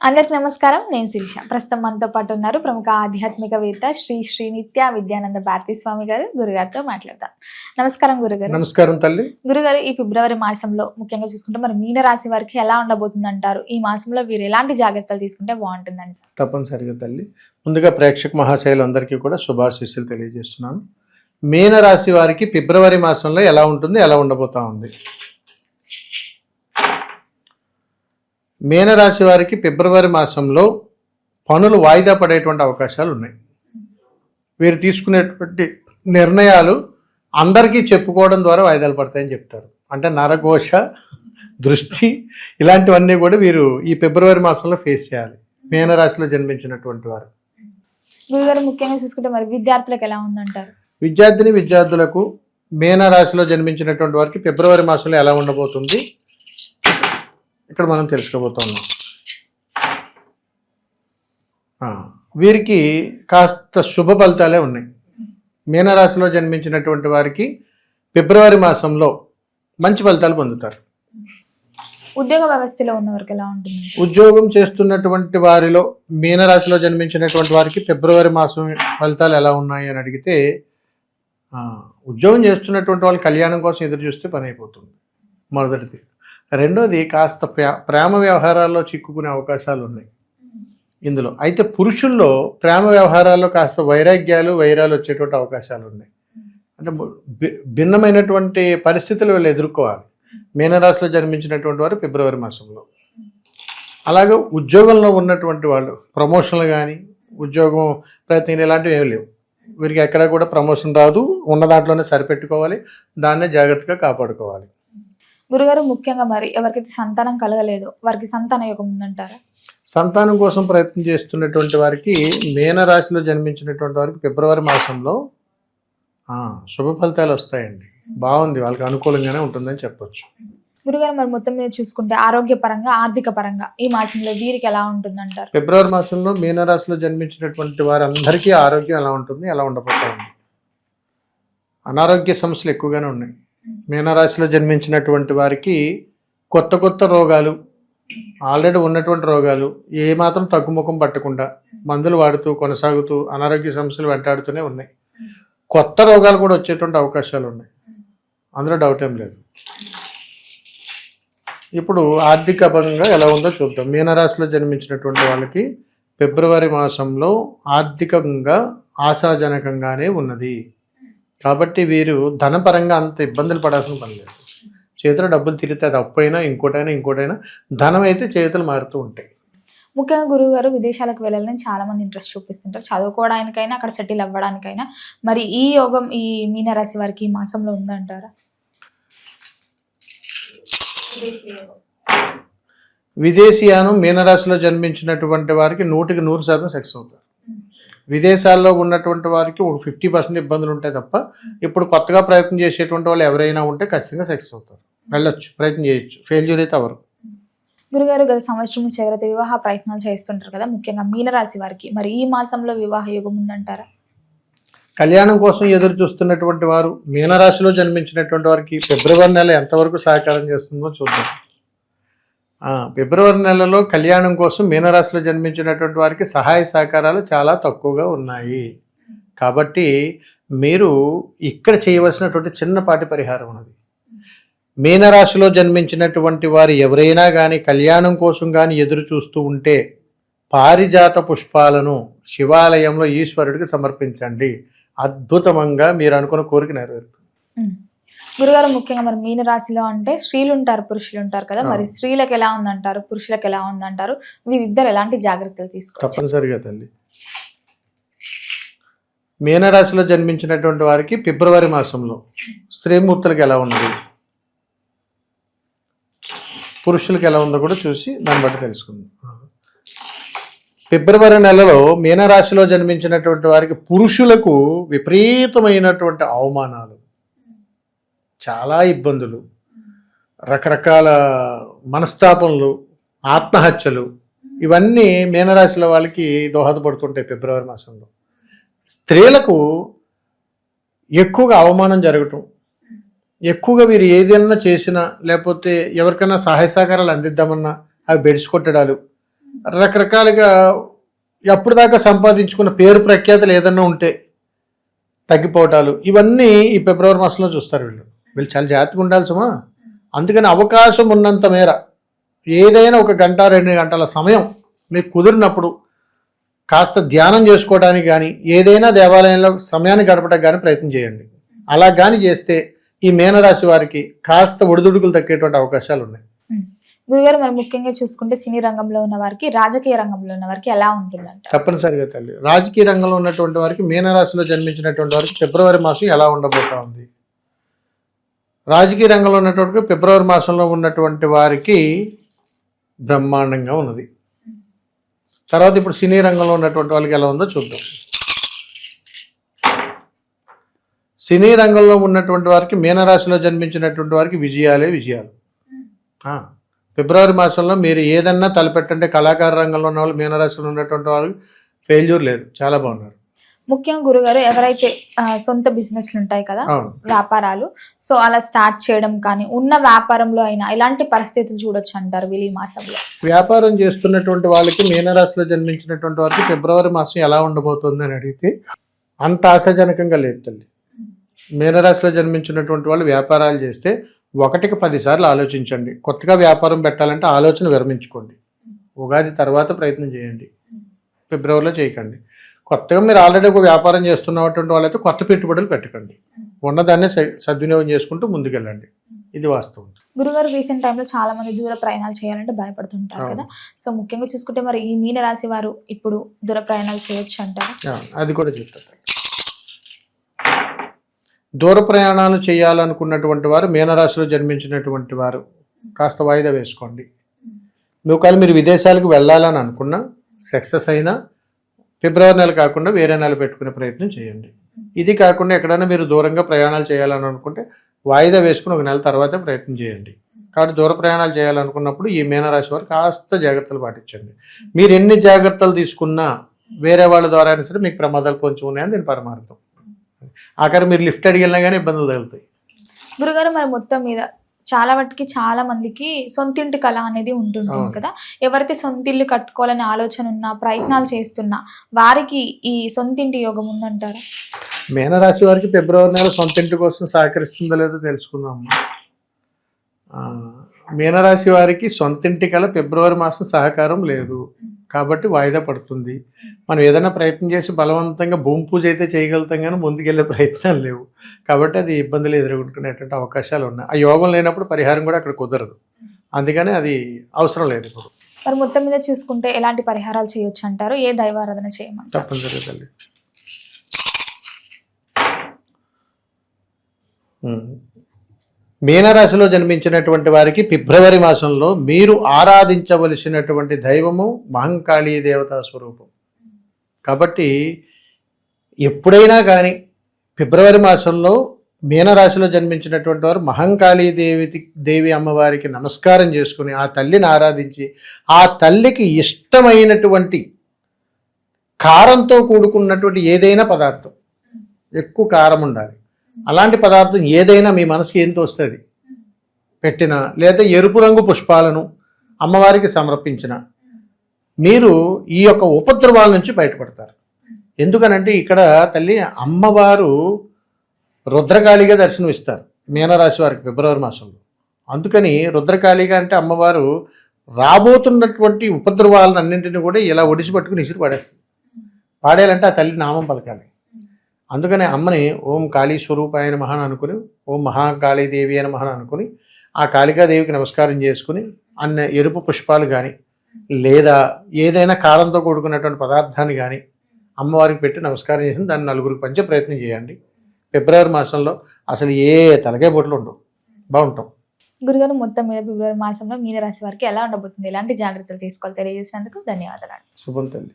అందరికి నమస్కారం. నేను శిరీష. ప్రస్తుతం మనతో పాటు ఉన్నారు ప్రముఖ ఆధ్యాత్మికవేత్త శ్రీ నిత్య విద్యానంద భారతీ స్వామి గారు. గురుగారితో మాట్లాడదాం. నమస్కారం గురుగారు. నమస్కారం తల్లి. గురుగారు, ఈ ఫిబ్రవరి మాసంలో ముఖ్యంగా చూసుకుంటే మరి మీన రాశి వారికి ఎలా ఉండబోతుంది అంటారు? ఈ మాసంలో వీరు ఎలాంటి జాగ్రత్తలు తీసుకుంటే బాగుంటుందంట? తప్పనిసరిగా తల్లి, ముందుగా ప్రేక్షక మహాశైలందరికీ కూడా శుభాశీస్సులు తెలియజేస్తున్నాను. మీన రాశి వారికి ఫిబ్రవరి మాసంలో ఎలా ఉంటుంది, ఎలా ఉండబోతా ఉంది? మీనరాశి వారికి ఫిబ్రవరి మాసంలో పనులు వాయిదా పడేటువంటి అవకాశాలు ఉన్నాయి. వీరు తీసుకునేటువంటి నిర్ణయాలు అందరికీ చెప్పుకోవడం ద్వారా వాయిదాలు పడతాయని చెప్తారు. అంటే నరఘోష, దృష్టి ఇలాంటివన్నీ కూడా వీరు ఈ ఫిబ్రవరి మాసంలో ఫేస్ చేయాలి, మీనరాశిలో జన్మించినటువంటి వారు. గురుగారు, ముఖ్యంగా చూసుకుంటే మరి విద్యార్థులకు ఎలా ఉందంటారు? విద్యార్థులకు మీనరాశిలో జన్మించినటువంటి వారికి ఫిబ్రవరి మాసంలో ఎలా ఉండబోతుంది ఇక్కడ మనం తెలుసుకోబోతున్నాం. వీరికి కాస్త శుభ ఫలితాలే ఉన్నాయి. మీనరాశిలో జన్మించినటువంటి వారికి ఫిబ్రవరి మాసంలో మంచి ఫలితాలు పొందుతారు. ఉద్యోగ వ్యవస్థలో ఉన్న వారికి ఎలా ఉంటుంది? ఉద్యోగం చేస్తున్నటువంటి వారిలో మీనరాశిలో జన్మించినటువంటి వారికి ఫిబ్రవరి మాసం ఫలితాలు ఎలా ఉన్నాయి అని అడిగితే, ఉద్యోగం చేస్తున్నటువంటి వాళ్ళు కళ్యాణం కోసం ఎదురు చూస్తే పని అయిపోతుంది, మొదటిది. రెండోది, కాస్త ప్రేమ వ్యవహారాల్లో చిక్కుకునే అవకాశాలు ఉన్నాయి ఇందులో. అయితే పురుషుల్లో ప్రేమ వ్యవహారాల్లో కాస్త వైరాలు వచ్చేటువంటి అవకాశాలు ఉన్నాయి. అంటే భిన్నమైనటువంటి పరిస్థితులు వీళ్ళు ఎదుర్కోవాలి మీనరాశిలో జన్మించినటువంటి వారు ఫిబ్రవరి మాసంలో. అలాగే ఉద్యోగంలో ఉన్నటువంటి వాళ్ళు ప్రమోషన్లు కానీ ఉద్యోగం ప్రయత్నం ఇలాంటివి ఏమి లేవు. వీరికి ఎక్కడ కూడా ప్రమోషన్ రాదు, ఉన్న దాంట్లోనే సరిపెట్టుకోవాలి, దాన్నే జాగ్రత్తగా కాపాడుకోవాలి. గురుగారు, ముఖ్యంగా మరి ఎవరికైతే సంతానం కలగలేదో వారికి సంతాన యోగం ఉందంటారా? సంతానం కోసం ప్రయత్నం చేస్తున్నటువంటి వారికి మీనరాశిలో జన్మించినటువంటి వారికి ఫిబ్రవరి మాసంలో శుభ ఫలితాలు వస్తాయండి. బాగుంది, వాళ్ళకి అనుకూలంగానే ఉంటుందని చెప్పొచ్చు. గురుగారు, మరి మొత్తం మీద చూసుకుంటే ఆరోగ్యపరంగా, ఆర్థిక పరంగా ఈ మాసంలో వీరికి ఎలా ఉంటుందంటారు? ఫిబ్రవరి మాసంలో మీనరాశిలో జన్మించినటువంటి వారందరికీ ఆరోగ్యం ఎలా ఉంటుంది, ఎలా ఉండబోతుంది? అనారోగ్య సమస్యలు ఎక్కువగానే ఉన్నాయి. మీనరాశిలో జన్మించినటువంటి వారికి కొత్త రోగాలు, ఆల్రెడీ ఉన్నటువంటి రోగాలు ఏమాత్రం తగ్గుముఖం పట్టకుండా మందులు వాడుతూ కొనసాగుతూ అనారోగ్య సమస్యలు వెంటాడుతూనే ఉన్నాయి. కొత్త రోగాలు కూడా వచ్చేటువంటి అవకాశాలు ఉన్నాయి, అందులో డౌట్ ఏం లేదు. ఇప్పుడు ఆర్థికంగా ఎలా ఉందో చూద్దాం. మీనరాశిలో జన్మించినటువంటి వాళ్ళకి ఫిబ్రవరి మాసంలో ఆర్థికంగా ఆశాజనకంగానే ఉన్నది. కాబట్టి వీరు ధనపరంగా అంత ఇబ్బందులు పడాల్సిన పని లేదు. చేతిలో డబ్బులు తిరిగితే అది అప్పైనా ఇంకోటైనా ధనం అయితే చేతులు మారుతూ ఉంటాయి. ముఖ్యంగా గురువు గారు, విదేశాలకు వెళ్ళాలని చాలా మంది ఇంట్రెస్ట్ చూపిస్తుంటారు, చదువుకోవడానికైనా అక్కడ సెటిల్ అవ్వడానికైనా. మరి ఈ యోగం ఈ మీనరాశి వారికి ఈ మాసంలో ఉందంటారా? విదేశీయానం మీనరాశిలో జన్మించినటువంటి వారికి 100% సక్సెస్ అవుతారు. విదేశాల్లో ఉన్నటువంటి వారికి ఒక 50% ఇబ్బందులు ఉంటాయి తప్ప, ఇప్పుడు కొత్తగా ప్రయత్నం చేసేటువంటి వాళ్ళు ఎవరైనా ఉంటే ఖచ్చితంగా సక్సెస్ అవుతారు, వెళ్ళొచ్చు, ప్రయత్నం చేయొచ్చు, ఫెయిల్యూర్ అయితే అవరు. గురుగారు, గత సంవత్సరం నుంచి ఎవరైతే వివాహ ప్రయత్నాలు చేస్తుంటారు కదా, ముఖ్యంగా మీనరాశి వారికి మరి ఈ మాసంలో వివాహ యోగం ఉందంటారా? కళ్యాణం కోసం ఎదురు చూస్తున్నటువంటి వారు మీనరాశిలో జన్మించినటువంటి వారికి ఫిబ్రవరి నెల ఎంతవరకు సహకారం చేస్తుందో చూద్దాం. ఫిబ్రవరి నెలలో కళ్యాణం కోసం మీనరాశిలో జన్మించినటువంటి వారికి సహాయ సహకారాలు చాలా తక్కువగా ఉన్నాయి. కాబట్టి మీరు ఇక్కడ చేయవలసినటువంటి చిన్నపాటి పరిహారం ఉన్నది. మీనరాశిలో జన్మించినటువంటి వారు ఎవరైనా కానీ కళ్యాణం కోసం కానీ ఎదురు చూస్తూ ఉంటే పారిజాత పుష్పాలను శివాలయంలో ఈశ్వరుడికి సమర్పించండి. అద్భుతంగా మీరు అనుకున్న కోరిక నెరవేరుతుంది. గురుగారు, ముఖ్యంగా మరి మీనరాశిలో అంటే స్త్రీలు ఉంటారు, పురుషులు ఉంటారు కదా, మరి స్త్రీలకు ఎలా ఉందంటారు, పురుషులకు ఎలా ఉందంటారు? వీరిద్దరు ఎలాంటి జాగ్రత్తలు తీసుకోవాలి? తప్పనిసరిగా తల్లి, మీనరాశిలో జన్మించినటువంటి వారికి ఫిబ్రవరి మాసంలో స్త్రీమూర్తులకు ఎలా ఉన్నది, పురుషులకు ఎలా ఉందో కూడా చూసి దాన్ని బట్టి తెలుసుకుందాం. ఫిబ్రవరి నెలలో మీనరాశిలో జన్మించినటువంటి వారికి పురుషులకు విపరీతమైనటువంటి అవమానాలు, చాలా ఇబ్బందులు, రకరకాల మనస్తాపనలు, ఆత్మహత్యలు ఇవన్నీ మీనరాశిలో వాళ్ళకి దోహదపడుతుంటాయి ఫిబ్రవరి మాసంలో. స్త్రీలకు ఎక్కువగా అవమానం జరగటం, ఎక్కువగా వీరు ఏదైనా చేసినా లేకపోతే ఎవరికైనా సహాయ సహకారాలు అందిద్దామన్నా అవి బెడిసి కొట్టడాలు, రకరకాలుగా ఎప్పుడు దాకా సంపాదించుకున్న పేరు ప్రఖ్యాతలు ఏదన్నా ఉంటే తగ్గిపోవటాలు ఇవన్నీ ఈ ఫిబ్రవరి మాసంలో చూస్తారు వీళ్ళు చాలా జాగ్రత్తగా ఉండాలి సుమా. అందుకని అవకాశం ఉన్నంత మేర ఏదైనా 1 గంట 2 గంటల సమయం మీకు కుదిరినప్పుడు కాస్త ధ్యానం చేసుకోవడానికి కానీ ఏదైనా దేవాలయంలో సమయాన్ని గడపడానికి కానీ ప్రయత్నం చేయండి. అలా కానీ చేస్తే ఈ మీనరాశి వారికి కాస్త ఒడిదుడుకులు తగ్గేటువంటి అవకాశాలు ఉన్నాయి. గురుగారు మరి ముఖ్యంగా చూసుకుంటే సినీ రంగంలో ఉన్న వారికి, రాజకీయ రంగంలో ఉన్న వారికి ఎలా ఉంటుందంట? తప్పనిసరిగా తల్లి, రాజకీయ రంగంలో ఉన్నటువంటి వారికి, మీనరాశిలో జన్మించినటువంటి వారికి ఫిబ్రవరి మాసం ఎలా ఉండబోతా ఉంది? రాజకీయ రంగంలో ఉన్నటువంటి ఫిబ్రవరి మాసంలో ఉన్నటువంటి వారికి బ్రహ్మాండంగా ఉన్నది. తర్వాత ఇప్పుడు సినీ రంగంలో ఉన్నటువంటి వాళ్ళకి ఎలా ఉందో చూద్దాం. సినీ రంగంలో ఉన్నటువంటి వారికి, మీనరాశిలో జన్మించినటువంటి వారికి విజయాలే విజయాలు. ఫిబ్రవరి మాసంలో మీరు ఏదన్నా తలపెట్టంటే కళాకార రంగంలో ఉన్న వాళ్ళు, మీనరాశిలో ఉన్నటువంటి వాళ్ళు ఫెయిల్యూర్ లేదు, చాలా బాగున్నారు. ముఖ్యంగా గురుగారు ఎవరైతే సొంత బిజినెస్లు ఉంటాయి కదా, వ్యాపారాలు, సో అలా స్టార్ట్ చేయడం కానీ ఉన్న వ్యాపారంలో అయినా ఎలాంటి పరిస్థితులు చూడొచ్చు అంటారు వీళ్ళు ఈ మాసంలో? వ్యాపారం చేస్తున్నటువంటి వాళ్ళకి, మీనరాశిలో జన్మించినటువంటి వారికి ఫిబ్రవరి మాసం ఎలా ఉండబోతుంది అని అడిగితే అంత ఆశాజనకంగా లేదు తల్లి. మీనరాశిలో జన్మించినటువంటి వాళ్ళు వ్యాపారాలు చేస్తే 1కి 10 సార్లు ఆలోచించండి. కొత్తగా వ్యాపారం పెట్టాలంటే ఆలోచన విరమించుకోండి. ఉగాది తర్వాత ప్రయత్నం చేయండి, ఫిబ్రవరిలో చేయకండి. కొత్తగా మీరు ఆల్రెడీ ఒక వ్యాపారం చేస్తున్నటువంటి వాళ్ళైతే కొత్త పెట్టుబడులు పెట్టకండి. ఉన్నదాన్ని సద్వినియోగం చేసుకుంటూ ముందుకెళ్ళండి. ఇది వాస్తవం. గురుగారు రీసెంట్ టైంలో చాలా మంది దూర ప్రయాణాలు చేయాలంటే భయపడుతుంటారు కదా, సో ముఖ్యంగా చూసుకుంటే మరి ఈ మీనరాశి వారు ఇప్పుడు దూర ప్రయాణాలు చేయొచ్చు అంటారు? అది కూడా చెప్తారు. దూర ప్రయాణాలు చేయాలనుకున్నటువంటి వారు, మీనరాశిలో జన్మించినటువంటి వారు కాస్త వాయిదా వేసుకోండి. ఒకవేళ మీరు విదేశాలకు వెళ్ళాలని అనుకున్నా, సక్సెస్ అయినా ఫిబ్రవరి నెల కాకుండా వేరే నెల పెట్టుకునే ప్రయత్నం చేయండి. ఇది కాకుండా ఎక్కడైనా మీరు దూరంగా ప్రయాణాలు చేయాలని అనుకుంటే వాయిదా వేసుకుని 1 నెల తర్వాతే ప్రయత్నం చేయండి. కాబట్టి దూర ప్రయాణాలు చేయాలనుకున్నప్పుడు ఈ మీనరాశి వారు కాస్త జాగ్రత్తలు పాటించండి. మీరు ఎన్ని జాగ్రత్తలు తీసుకున్నా వేరే వాళ్ళ ద్వారా అయినా సరే మీకు ప్రమాదాలు కొంచెం ఉన్నాయని దీని పరమార్థం. ఆఖరి మీరు లిఫ్ట్ అడిగినా కానీ ఇబ్బందులు తగులుతాయి. గురుగారు మరి మొత్తం మీద చాలా వాటికి చాలా మందికి సొంతింటి కళ అనేది ఉంటుంటుంది కదా, ఎవరైతే సొంతిల్లు కట్టుకోవాలని ఆలోచన ఉన్నా, ప్రయత్నాలు చేస్తున్నా వారికి ఈ సొంతింటి యోగం ఉందంటారా? మీనరాశి వారికి ఫిబ్రవరి నెల సొంతింటి కోసం సహకరిస్తుందో లేదో తెలుసుకుందాం. మీనరాశి వారికి సొంతింటి కళ ఫిబ్రవరి మాసం సహకారం లేదు కాబట్టి వాయిదా పడుతుంది. మనం ఏదైనా ప్రయత్నం చేసి బలవంతంగా భూమి పూజ అయితే చేయగలుగుతాం కానీ ముందుకెళ్ళే ప్రయత్నాలు లేవు. కాబట్టి అది ఇబ్బందులు ఎదుర్కొనేటువంటి అవకాశాలు ఉన్నాయి. ఆ యోగం లేనప్పుడు పరిహారం కూడా అక్కడ కుదరదు. అందుకని అది అవసరం లేదు ఇప్పుడు. మరి మొత్తం మీద చూసుకుంటే ఎలాంటి పరిహారాలు చేయొచ్చు అంటారు? ఏ దైవారాధన చేయమంటారు? తప్పనిసరిగా తల్లి, మీనరాశిలో జన్మించినటువంటి వారికి ఫిబ్రవరి మాసంలో మీరు ఆరాధించవలసినటువంటి దైవము మహంకాళీ దేవతా స్వరూపం. కాబట్టి ఎప్పుడైనా కానీ ఫిబ్రవరి మాసంలో మీనరాశిలో జన్మించినటువంటి వారు మహంకాళీ దేవి అమ్మవారికి నమస్కారం చేసుకుని ఆ తల్లిని ఆరాధించి ఆ తల్లికి ఇష్టమైనటువంటి కారంతో కూడుకున్నటువంటి ఏదైనా పదార్థం, ఎక్కువ కారం ఉండాలి, అలాంటి పదార్థం ఏదైనా మీ మనసుకి ఏం తోస్తుంది పెట్టిన, లేదా ఎరుపు రంగు పుష్పాలను అమ్మవారికి సమర్పించిన మీరు ఈ యొక్క ఉపద్రవాల నుంచి బయటపడతారు. ఎందుకనంటే ఇక్కడ తల్లి అమ్మవారు రుద్రకాళిగా దర్శనమిస్తారు మీనరాశి వారికి ఫిబ్రవరి మాసంలో. అందుకని రుద్రకాళిగా అంటే అమ్మవారు రాబోతున్నటువంటి ఉపద్రవాలను అన్నింటినీ కూడా ఇలా ఒడిసి పట్టుకుని ఇసిరి పడేస్తుంది. పాడేయాలంటే ఆ తల్లి నామం పలకాలి. అందుకని అమ్మని ఓం కాళీ స్వరూపాయ నమః అనుకుని, ఓం మహాకాళీదేవి అని మహా అనుకుని ఆ కాళికాదేవికి నమస్కారం చేసుకుని అన్న ఎరుపు పుష్పాలు కానీ లేదా ఏదైనా కారంతో కూడుకున్నటువంటి పదార్థాన్ని కానీ అమ్మవారికి పెట్టి నమస్కారం చేసి దాన్ని 4గురికి పంచే ప్రయత్నం చేయండి. ఫిబ్రవరి మాసంలో అసలు ఏ తలకాయ బొట్లు ఉండవు, బాగుంటాం. గురుగారు మొత్తం మీద ఫిబ్రవరి మాసంలో మీనరాశి వారికి ఎలా ఉండబోతుంది, ఎలాంటి జాగ్రత్తలు తీసుకోవాలి తెలియజేసినందుకు ధన్యవాదాలు. శుభం తల్లి.